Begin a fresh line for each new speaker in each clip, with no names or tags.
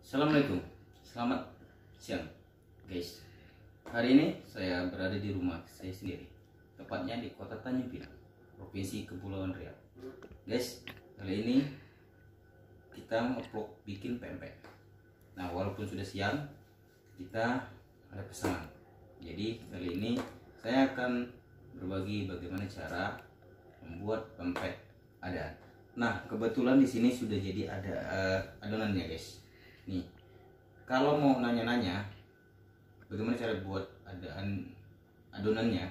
Assalamualaikum, selamat siang guys. Hari ini saya berada di rumah saya sendiri, tepatnya di kota Tanjung Pinang, Provinsi Kepulauan Riau. Guys, kali ini kita nge-vlog bikin pempek. Nah, walaupun sudah siang, kita ada pesanan. Jadi kali ini saya akan berbagi bagaimana cara membuat pempek adaan. Nah, kebetulan di sini sudah jadi ada adonannya guys. Nih, kalau mau nanya-nanya bagaimana cara buat adonannya,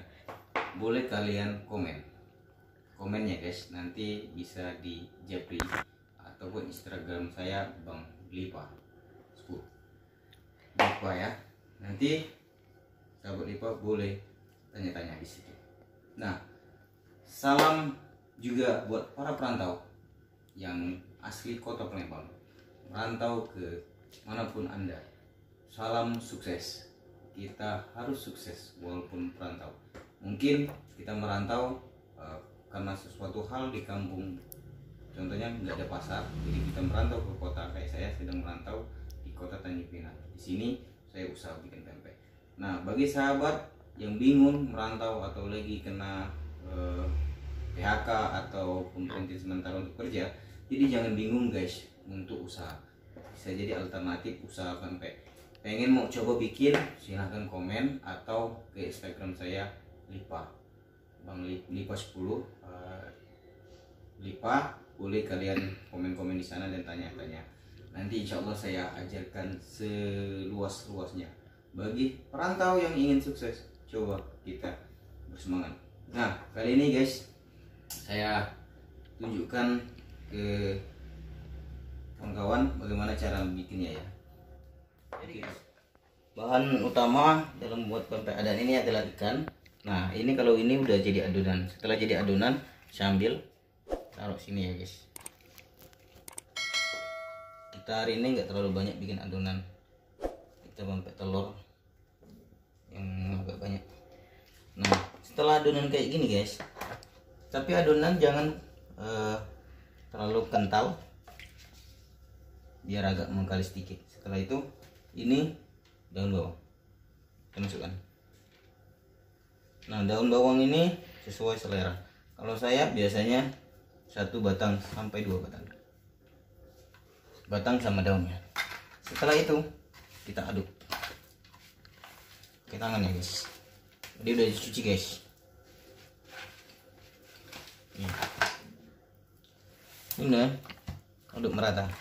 boleh kalian komennya guys. Nanti bisa di Japri ataupun Instagram saya Bang Lipa ya. Nanti sahabat Lipa boleh tanya-tanya di situ. Nah, salam juga buat para perantau yang asli kota Palembang, merantau ke manapun Anda. Salam sukses. Kita harus sukses walaupun perantau. Mungkin kita merantau karena sesuatu hal di kampung, contohnya nggak ada pasar, jadi kita merantau ke kota. Kayak saya sedang merantau di kota Tanjung Pinang. Di sini saya usaha bikin pempek. Nah, bagi sahabat yang bingung merantau atau lagi kena PHK atau berhenti sementara untuk kerja, jadi jangan bingung guys untuk usaha. Bisa jadi alternatif usaha pempek. Pengen mau coba bikin, silahkan komen atau ke Instagram saya Lipa, Bang Lipa 10. Lipa, boleh kalian komen-komen di sana dan tanya-tanya. Nanti insya Allah saya ajarkan seluas-luasnya. Bagi perantau yang ingin sukses, coba kita bersemangat. Nah, kali ini guys, saya tunjukkan ke kawan-kawan bagaimana cara bikinnya ya. Jadi bahan utama dalam membuat pempek adaan ini adalah ikan. Nah, ini kalau ini udah jadi adonan. Setelah jadi adonan, saya ambil taruh sini ya guys. Kita hari ini nggak terlalu banyak bikin adonan, kita pempek telur yang agak banyak. Nah, setelah adonan kayak gini guys, tapi adonan jangan terlalu kental, biar agak mengkali sedikit. Setelah itu ini daun bawang kita masukkan. Nah, daun bawang ini sesuai selera. Kalau saya biasanya 1 batang sampai 2 batang sama daunnya. Setelah itu kita aduk pakai tangan ya guys. Dia udah dicuci guys. Ini aduk merata.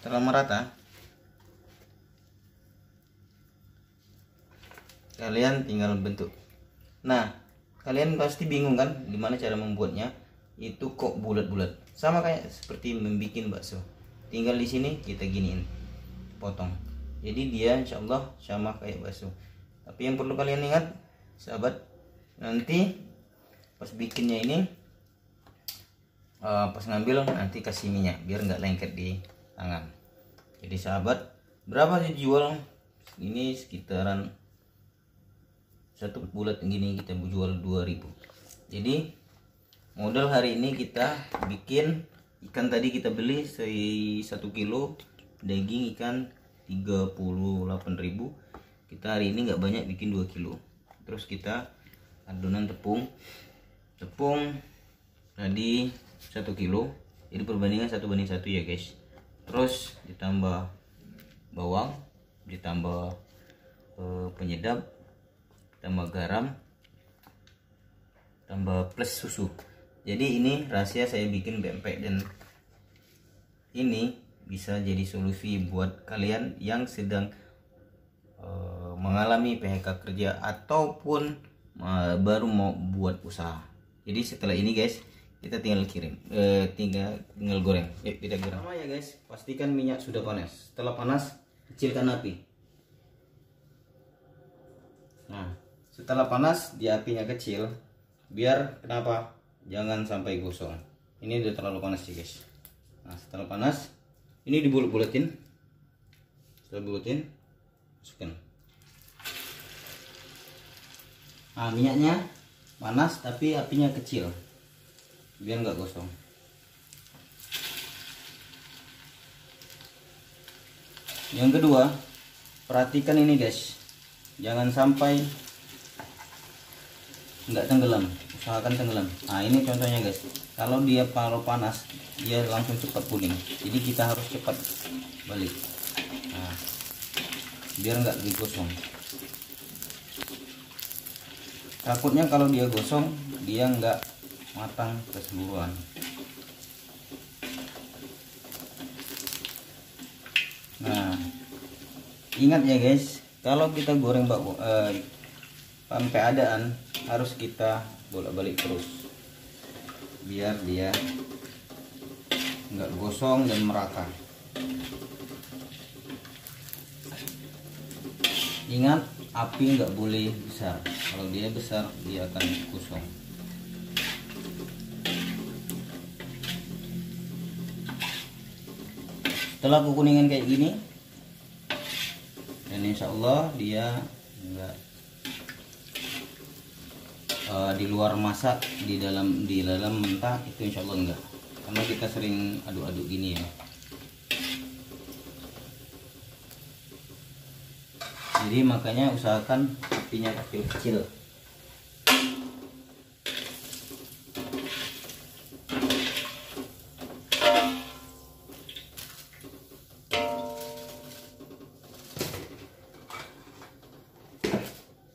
Setelah merata, kalian tinggal bentuk. Nah, kalian pasti bingung kan gimana cara membuatnya. Itu kok bulat-bulat, sama kayak seperti membuat bakso. Tinggal di sini kita giniin, potong. Jadi dia insya Allah sama kayak bakso. Tapi yang perlu kalian ingat sahabat, nanti pas bikinnya ini, pas ngambil nanti kasih minyak biar nggak lengket di tangan. Jadi sahabat, berapa dijual ini? Sekitaran 1 bulat gini kita jual 2.000. Jadi modal hari ini kita bikin ikan. Tadi kita beli 1 kilo daging ikan 38.000. Kita hari ini nggak banyak, bikin 2 kilo. Terus kita adonan tepung tadi 1 kilo, jadi perbandingan 1:1 ya guys. Terus ditambah bawang, ditambah penyedap, tambah garam, tambah plus susu. Jadi ini rahasia saya bikin pempek, dan ini bisa jadi solusi buat kalian yang sedang mengalami PHK kerja ataupun baru mau buat usaha. Jadi setelah ini guys, kita tinggal tinggal goreng. Yuk kita goreng. Pertama ya guys, pastikan minyak sudah panas. Setelah panas, kecilkan api. Nah, setelah panas di apinya kecil, biar kenapa? Jangan sampai gosong. Ini udah terlalu panas sih guys. Nah, setelah panas, ini dibulet-buletin. Setelah buletin, masukkan. Nah, minyaknya panas tapi apinya kecil, biar nggak gosong. Yang kedua, perhatikan ini guys, jangan sampai nggak tenggelam, usahakan tenggelam. Nah ini contohnya guys, kalau panas dia langsung cepat kuning, jadi kita harus cepat balik, nah, biar nggak digosong. Takutnya kalau dia gosong dia nggak matang keseluruhan. Nah ingat ya guys, kalau kita goreng sampai adaan harus kita bolak-balik terus biar dia nggak gosong dan merata. Ingat, api nggak boleh besar, kalau dia besar dia akan gosong. Setelah kekuningan kayak gini, dan insya Allah dia enggak di luar masak, di dalam mentah, itu insya Allah enggak, karena kita sering aduk-aduk gini ya. Jadi makanya usahakan apinya kecil-kecil.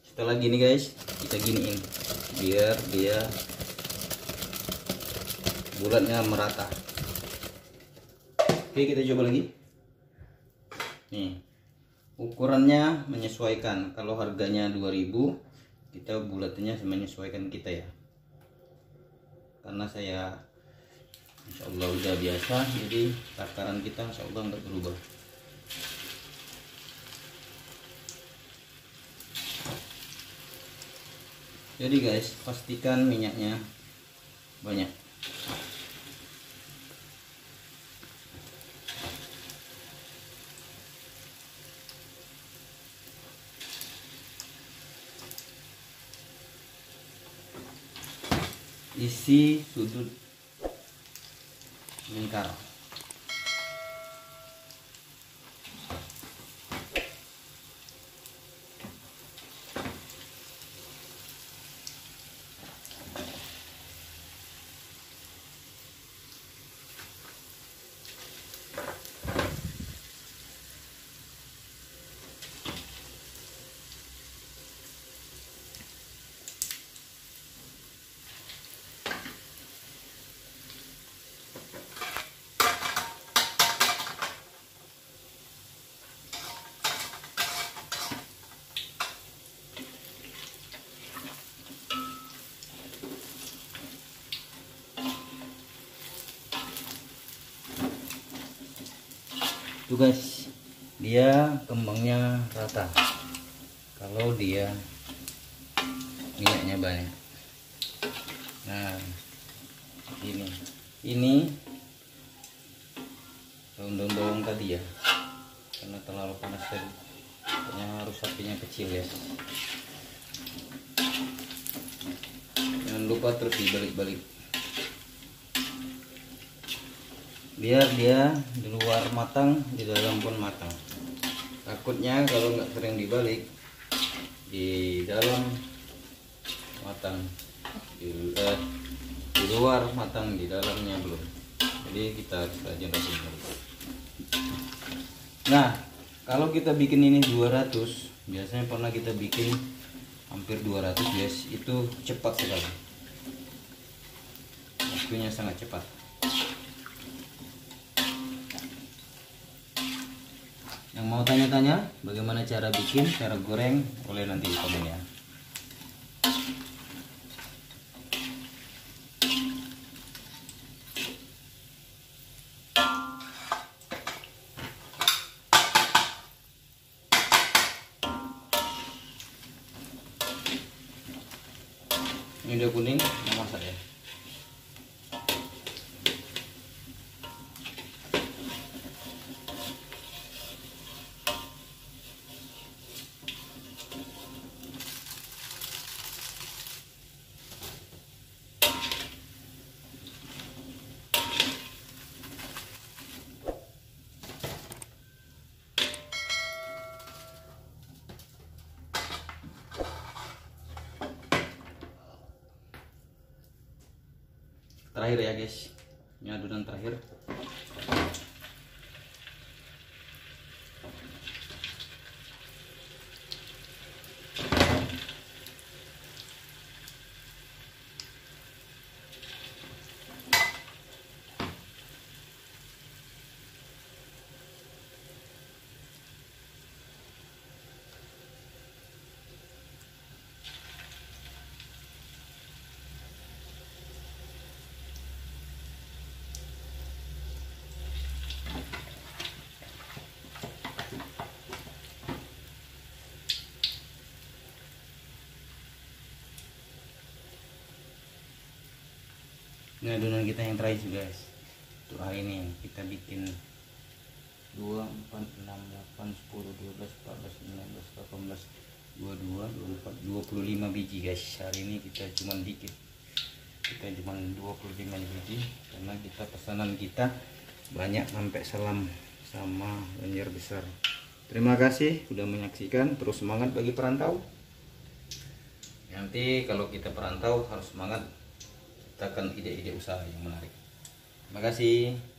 Setelah gini guys, kita giniin biar dia bulatnya merata. Oke, kita coba lagi. Nih, ukurannya menyesuaikan. Kalau harganya 2000, kita bulatnya menyesuaikan kita ya. Karena saya insya Allah udah biasa, jadi takaran kita insya Allah nggak berubah. Jadi guys, pastikan minyaknya banyak. Isi sudut lingkar. Tuh guys, dia kembangnya rata kalau dia minyaknya banyak. Nah ini daun-daun bawang tadi ya, karena terlalu panas tadi, pokoknya harus apinya kecil ya. Jangan lupa terus dibalik-balik biar dia di luar matang, di dalam pun matang. Takutnya kalau nggak sering dibalik, di dalam matang, di luar matang, di dalamnya belum. Jadi kita rajin dulu. Nah kalau kita bikin ini 200, biasanya pernah kita bikin hampir 200 guys, itu cepat sekali, waktunya sangat cepat. Yang mau tanya-tanya bagaimana cara bikin, cara goreng, boleh nanti di komen ya. Ini udah kuning, mau masak ya. terakhir ya guys, ini adonan terakhir. Ini adonan kita yang terakhir guys. Untuk hari ini kita bikin 2, 4, 6, 8, 10, 12, 14, 19, 18, 22, 24, 25 biji guys. Hari ini kita cuma dikit. Kita cuma 25 biji karena kita pesanan kita banyak sampai salam sama Banjar Besar. Terima kasih sudah menyaksikan. Terus semangat bagi perantau. Nanti kalau kita perantau harus semangat, ciptakan ide-ide usaha yang menarik. Terima kasih.